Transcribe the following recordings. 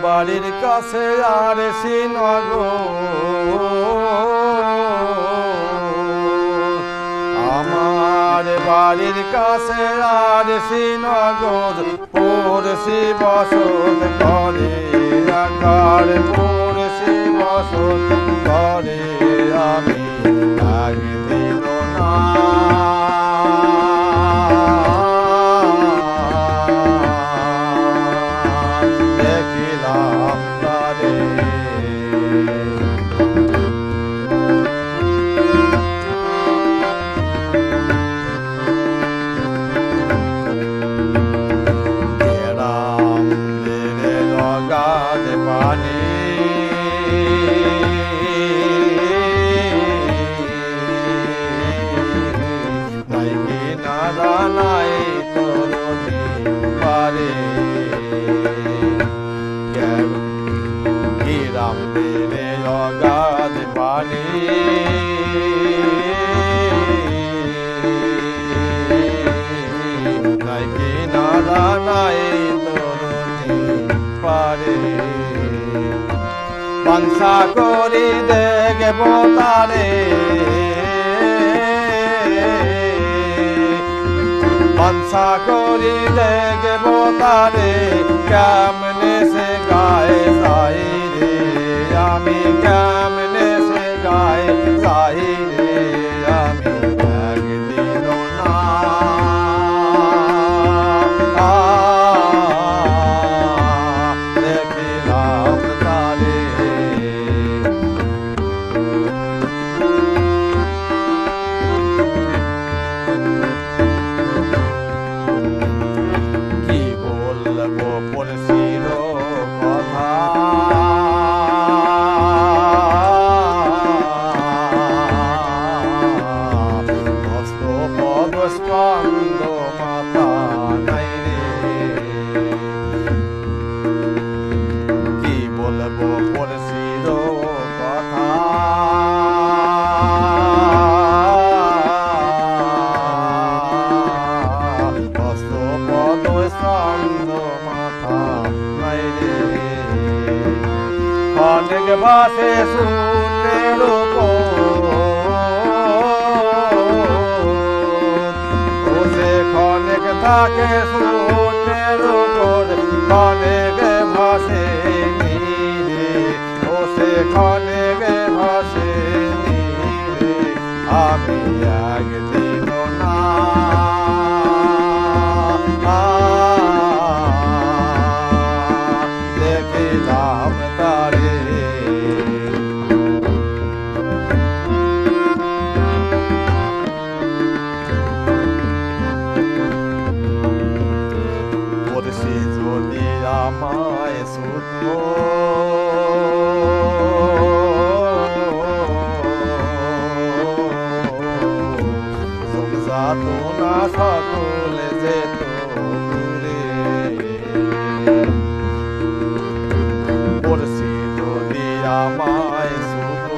বাড়ির কাছে আর শ্রীনগর, আমার বাড়ির কাছে আর শ্রীনগর, পড়শি বসত করে একবার, পড়শি বসত করে আমি একদিন না দেখিলাম তারে। গাছ পানি নাই কিনারা নাই তো নদী পারে, গ্রাম তীরে গাছ পানি নাই কিনারা নাই তো পারে। বাঞ্ছা করি দেখব তারে, বাঞ্ছা করি দেখব তারে, কেমনে সে গায়ে যাই রে আমি, কেমনে সে গায়ে যাই রে আমি একদিন না দেখিলাম তারে। কি বলবো পড়শির কথা, হস্ত পদ স্পন্দ মাথা নাই রে, কি বলবো পড়শির কথা, হস্ত পদ স্পন্দ মাথা নাই রে। অনেক ভাষে শূন্যের উপর, সে ক্ষণিক থাকে শূন্যের উপর, ক্ষণিক ভাসে নীরে, ও সে ক্ষণিক ভাসে নীরে আমি একদিন না দেখিলাম তারে। পড়শি যদি আমায় শুধু যাতনা সকল যেত দূরে, পড়শি যদি আমায় শুধু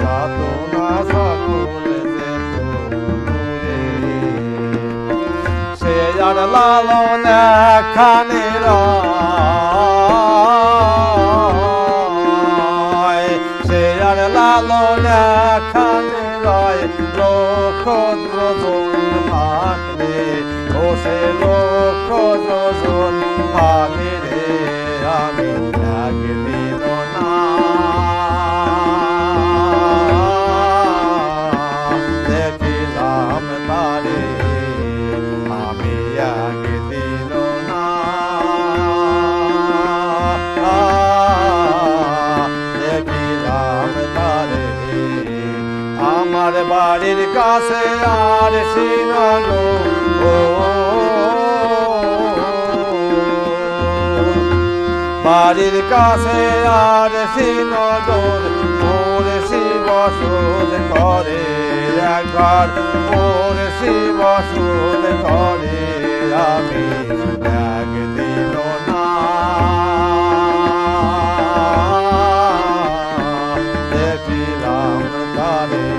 যাতনা সকল যেত দূরে, সে আর লালন একখানে রয়, সে আর লালন একখানে রয়, লক্ষ যোজন ভাগরে, ও সে লক্ষ যোজন ভাগরে আমি একদিন না দেখিলাম তারে, আমি একদিন না দেখিলাম তারে। আমার বাড়ির কাছে আর শ্রীনগর, বাড়ির কাছে আর শ্রীনগর, পড়শি বসত করে একবার, পড়শি বসত করে আমি একদিন না দেখিলাম তারে।